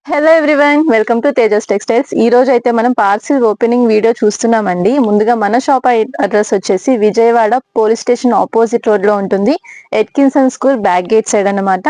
Hello everyone, welcome to Tejas textiles. ఈ రోజు అయితే మనం పార్సిల్ ఓపెనింగ్ వీడియో చూస్తున్నామండి. ముందుగా మన షాప్ అడ్రస్ వచ్చేసి Vijayawada police station opposite road లో ఉంటుంది. ఎట్కిన్సన్ స్కూల్ బ్యాక్ గేట్ సైడ్ అన్నమాట.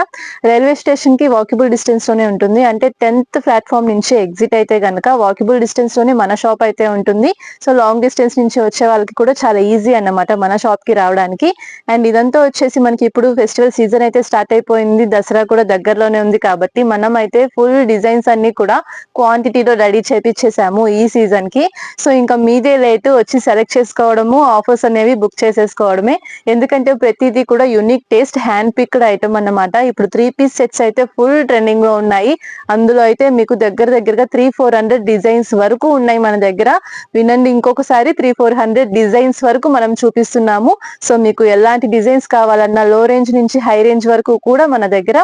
రైల్వే స్టేషన్ కి వాకబుల్ డిస్టెన్స్ లోనే ఉంటుంది. అంటే 10th ప్లాట్ఫామ్ నుంచి ఎగ్జిట్ అయితే గనక వాకబుల్ డిస్టెన్స్ లోనే మన షాప్ అయితే ఉంటుంది. సో లాంగ్ డిస్టెన్స్ నుంచి వచ్చే వాళ్ళకి కూడా చాలా ఈజీ అన్నమాట మన షాప్ కి రావడానికి. అండ్ ఇదంతా వచ్చేసి మనకి ఇప్పుడు ఫెస్టివల్ సీజన్ అయితే స్టార్ట్ అయిపోయింది. దసరా కూడా దగ్గరలోనే ఉంది కాబట్టి మనం అయితే ఫుల్ డిజైన్స్ అన్ని కూడా క్వాంటిటీలో రెడీ చేపించేసాము ఈ సీజన్ కి. సో ఇంకా మీదే లేట్ వచ్చి సెలెక్ట్ చేసుకోవడము, ఆఫర్స్ అనేవి బుక్ చేసేసుకోవడమే. ఎందుకంటే ప్రతిదీ కూడా unique taste hand picked item అన్నమాట. ఇప్పుడు 3 పీస్ సెట్స్ అయితే ఫుల్ ట్రెండింగ్ లో ఉన్నాయి. అందులో అయితే మీకు దగ్గరగా 300-400 డిజైన్స్ వరకు ఉన్నాయి మన దగ్గర. వినండి ఇంకొకసారి, 300-400 డిజైన్స్ వరకు మనం చూపిస్తున్నాము. సో మీకు ఎలాంటి డిజైన్స్ కావాలన్నా లో రేంజ్ నుంచి హై రేంజ్ వరకు కూడా మన దగ్గర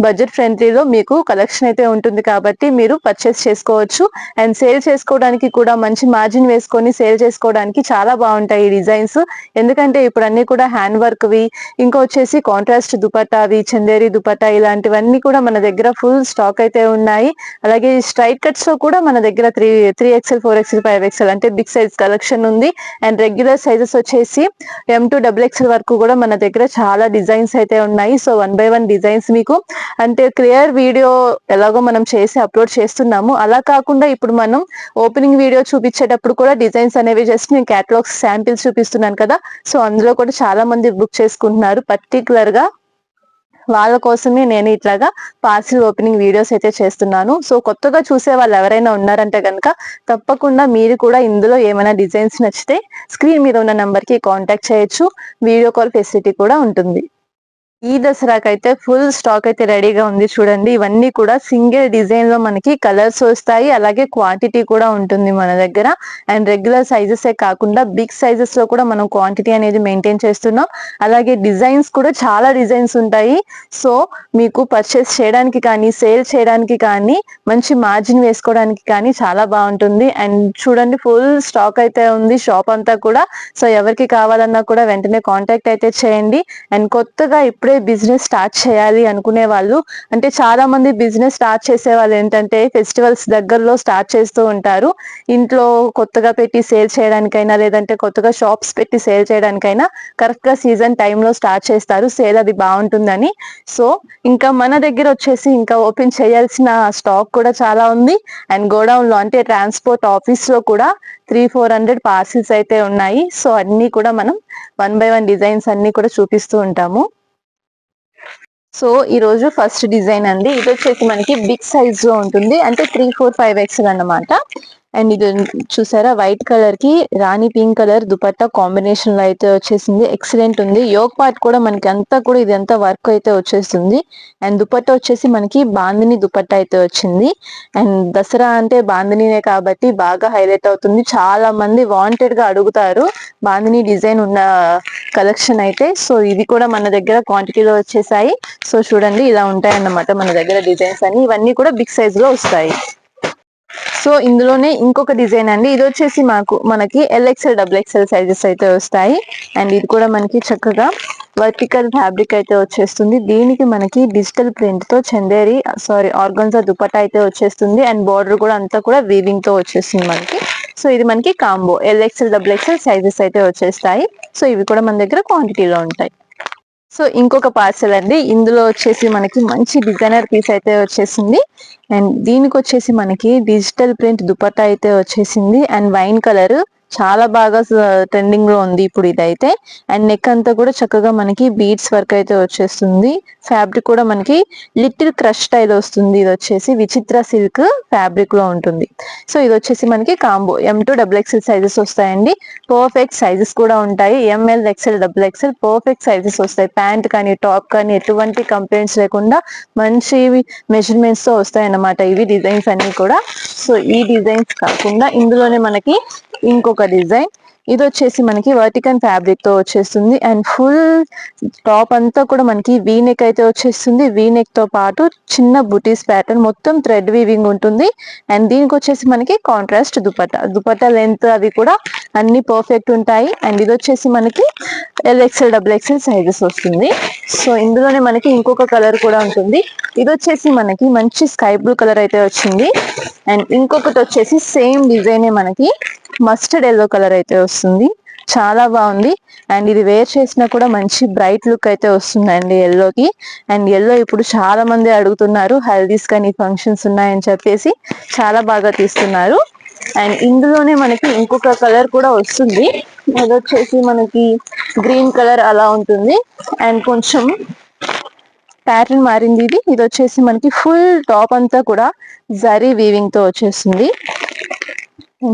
బడ్జెట్ ఫ్రెండ్లీలో మీకు కలెక్షన్ అయితే ఉంటుంది కాబట్టి మీరు పర్చేస్ చేసుకోవచ్చు. అండ్ సేల్ చేసుకోవడానికి కూడా మంచి మార్జిన్ వేసుకొని సేల్ చేసుకోవడానికి చాలా బాగుంటాయి ఈ డిజైన్స్. ఎందుకంటే ఇప్పుడు అన్ని కూడా హ్యాండ్ వర్క్ వి, ఇంకా వచ్చేసి కాంట్రాస్ట్ దుపట్టావి, చందేరి దుపట్టా, ఇలాంటివన్నీ కూడా మన దగ్గర ఫుల్ స్టాక్ అయితే ఉన్నాయి. అలాగే స్ట్రైట్ కట్స్ లో కూడా మన దగ్గర 3XL 4XL 5XL అంటే బిగ్ సైజ్ కలెక్షన్ ఉంది. అండ్ రెగ్యులర్ సైజెస్ వచ్చేసి M2XXL వరకు కూడా మన దగ్గర చాలా డిజైన్స్ అయితే ఉన్నాయి. సో 1 by 1 డిజైన్స్ మీకు అంటే క్లియర్ వీడియో ఎలాగో మనం చేసి అప్లోడ్ చేస్తున్నాము, అలా కాకుండా ఇప్పుడు మనం ఓపెనింగ్ వీడియో చూపించేటప్పుడు కూడా డిజైన్స్ అనేవి జస్ట్ నేను క్యాటలాగ్స్ శాంపిల్స్ చూపిస్తున్నాను కదా. సో అందులో కూడా చాలా మంది బుక్ చేసుకుంటున్నారు. పర్టికులర్ గా వాళ్ళ కోసమే నేను ఇట్లాగా పార్సిల్ ఓపెనింగ్ వీడియోస్ అయితే చేస్తున్నాను. సో కొత్తగా చూసే వాళ్ళు ఎవరైనా ఉన్నారంటే కనుక తప్పకుండా మీరు కూడా ఇందులో ఏమైనా డిజైన్స్ నచ్చితే స్క్రీన్ మీద ఉన్న నంబర్ కి కాంటాక్ట్ చేయొచ్చు. వీడియో కాల్ ఫెసిలిటీ కూడా ఉంటుంది. ఈ దసరాకైతే ఫుల్ స్టాక్ అయితే రెడీగా ఉంది. చూడండి, ఇవన్నీ కూడా సింగిల్ డిజైన్ లో మనకి కలర్స్ వస్తాయి. అలాగే క్వాంటిటీ కూడా ఉంటుంది మన దగ్గర. అండ్ రెగ్యులర్ సైజెస్ కాకుండా బిగ్ సైజెస్ లో కూడా మనం క్వాంటిటీ అనేది మెయింటైన్ చేస్తున్నాం. అలాగే డిజైన్స్ కూడా చాలా డిజైన్స్ ఉంటాయి. సో మీకు పర్చేస్ చేయడానికి కానీ సేల్ చేయడానికి కానీ మంచి మార్జిన్ వేసుకోవడానికి కానీ చాలా బాగుంటుంది. అండ్ చూడండి, ఫుల్ స్టాక్ అయితే ఉంది షాప్ అంతా కూడా. సో ఎవరికి కావాలన్నా కూడా వెంటనే కాంటాక్ట్ అయితే చేయండి. అండ్ కొత్తగా ఇప్పుడే బిజినెస్ స్టార్ట్ చేయాలి అనుకునే వాళ్ళు, అంటే చాలా మంది బిజినెస్ స్టార్ట్ చేసే వాళ్ళు ఏంటంటే ఫెస్టివల్స్ దగ్గరలో స్టార్ట్ చేస్తూ ఉంటారు. ఇంట్లో కొత్తగా పెట్టి సేల్ చేయడానికైనా, లేదంటే కొత్తగా షాప్స్ పెట్టి సేల్ చేయడానికైనా కరెక్ట్ గా సీజన్ టైంలో స్టార్ట్ చేస్తారు. సేల్ అది బాగుంటుందని. సో ఇంకా మన దగ్గర వచ్చేసి ఇంకా ఓపెన్ చేయాల్సిన స్టాక్ కూడా చాలా ఉంది. అండ్ గోడౌన్ లో అంటే ట్రాన్స్పోర్ట్ ఆఫీస్ లో కూడా 300-400 పార్సిల్స్ అయితే ఉన్నాయి. సో అన్ని కూడా మనం 1 by 1 డిజైన్స్ అన్ని కూడా చూపిస్తూ ఉంటాము. సో ఈ రోజు ఫస్ట్ డిజైన్ అండి. ఇది వచ్చేసి మనకి బిగ్ సైజ్ లో ఉంటుంది, అంటే 3-4-5XL అన్నమాట. అండ్ ఇది చూసారా, వైట్ కలర్ కి రాణి పింక్ కలర్ దుపట్టా కాంబినేషన్ లో అయితే వచ్చేసింది. ఎక్సలెంట్ ఉంది. యోక్ పార్ట్ కూడా మనకి అంతా కూడా ఇదంతా వర్క్ అయితే వచ్చేస్తుంది. అండ్ దుపట్టా వచ్చేసి మనకి బాందిని దుపట్టా అయితే వచ్చింది. అండ్ దసరా అంటే బాందినీనే కాబట్టి బాగా హైలైట్ అవుతుంది. చాలా మంది వాంటెడ్ గా అడుగుతారు బాందిని డిజైన్ ఉన్న కలెక్షన్ అయితే. సో ఇది కూడా మన దగ్గర క్వాంటిటీలో వచ్చేసాయి. సో చూడండి, ఇలా ఉంటాయన్నమాట మన దగ్గర డిజైన్స్ అన్ని. ఇవన్నీ కూడా బిగ్ సైజ్ లో వస్తాయి. సో ఇందులోనే ఇంకొక డిజైన్ అండి. ఇది వచ్చేసి మనకి LXL XXL సైజెస్ అయితే వస్తాయి. అండ్ ఇది కూడా మనకి చక్కగా వర్టికల్ ఫ్యాబ్రిక్ అయితే వచ్చేస్తుంది. దీనికి మనకి డిజిటల్ ప్రింట్ తో చందేరి ఆర్గన్జా దుపట్టా అయితే వచ్చేస్తుంది. అండ్ బార్డర్ కూడా అంతా కూడా వీవింగ్ తో వచ్చేస్తుంది మనకి. సో ఇది మనకి కాంబో LXL XXL సైజెస్ అయితే వచ్చేస్తాయి. సో ఇవి కూడా మన దగ్గర క్వాంటిటీలో ఉంటాయి. సో ఇంకొక పార్సెల్ అండి. ఇందులో వచ్చేసి మనకి మంచి డిజైనర్ పీస్ అయితే వచ్చేసింది. అండ్ దీనికి వచ్చేసి మనకి డిజిటల్ ప్రింట్ దుపట్టా అయితే వచ్చేసింది. అండ్ వైన్ కలర్ చాలా బాగా ట్రెండింగ్ లో ఉంది ఇప్పుడు ఇదైతే. అండ్ నెక్ అంతా కూడా చక్కగా మనకి బీడ్స్ వర్క్ అయితే వచ్చేస్తుంది. ఫ్యాబ్రిక్ కూడా మనకి లిటిల్ క్రష్ స్టైల్ వస్తుంది. ఇది వచ్చేసి విచిత్ర సిల్క్ ఫ్యాబ్రిక్ లో ఉంటుంది. సో ఇది వచ్చేసి మనకి కాంబో M2XXL సైజెస్ వస్తాయండి. పర్ఫెక్ట్ సైజెస్ కూడా ఉంటాయి. ML XL XXL perfect sizes వస్తాయి. ప్యాంట్ కానీ టాప్ కానీ ఎటువంటి కంప్లైంట్స్ లేకుండా మంచి మెజర్మెంట్స్ తో వస్తాయి అన్నమాట ఇవి డిజైన్స్ అన్ని కూడా. సో ఈ డిజైన్స్ కాకుండా ఇందులోనే మనకి ఇంకొక డిజైన్. ఇది వచ్చేసి మనకి వర్టికల్ ఫ్యాబ్రిక్ తో వచ్చేస్తుంది అండ్ ఫుల్ టాప్ అంతా కూడా మనకి వీ నెక్ అయితే వచ్చేస్తుంది. వీ నెక్ తో పాటు చిన్న బుటీస్ ప్యాటర్న్, మొత్తం థ్రెడ్ వీవింగ్ ఉంటుంది. అండ్ దీనికి వచ్చేసి మనకి కాంట్రాస్ట్ దుపట్టా లెంత్ అవి కూడా అన్ని పర్ఫెక్ట్ ఉంటాయి. అండ్ ఇది వచ్చేసి మనకి LXL XXL సైజెస్ వస్తుంది. సో ఇందులోనే మనకి ఇంకొక కలర్ కూడా ఉంటుంది. ఇది వచ్చేసి మనకి మంచి స్కై బ్లూ కలర్ అయితే వచ్చింది. అండ్ ఇంకొకటి వచ్చేసి సేమ్ డిజైనే మనకి మస్టర్డ్ ఎల్లో కలర్ అయితే వస్తుంది. చాలా బాగుంది. అండ్ ఇది వేర్ చేసినా కూడా మంచి బ్రైట్ లుక్ అయితే వస్తుందండి ఎల్లోకి. అండ్ ఎల్లో ఇప్పుడు చాలా మంది అడుగుతున్నారు, హల్దీస్ కానీ ఫంక్షన్స్ ఉన్నాయని చెప్పేసి చాలా బాగా తీస్తున్నారు. అండ్ ఇందులోనే మనకి ఇంకొక కలర్ కూడా వస్తుంది. అది వచ్చేసి మనకి గ్రీన్ కలర్ అలా ఉంటుంది. అండ్ కొంచెం ప్యాటర్న్ మారింది. ఇది వచ్చేసి మనకి ఫుల్ టాప్ అంతా కూడా జరీ వీవింగ్ తో వచ్చేస్తుంది.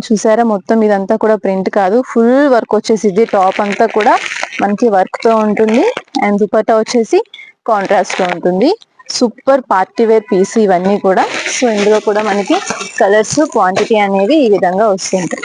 చూసారా, మొత్తం ఇదంతా కూడా ప్రింట్ కాదు, ఫుల్ వర్క్ వచ్చేసి ఇది టాప్ అంతా కూడా మనకి వర్క్ తో ఉంటుంది. అండ్ దుపట్టా వచ్చేసి కాంట్రాస్ట్ తో ఉంటుంది. సూపర్ పార్టీ వేర్ పీస్ ఇవన్నీ కూడా. సో ఇందులో కూడా మనకి కలర్స్ క్వాంటిటీ అనేవి ఈ విధంగా వస్తుంటాయి.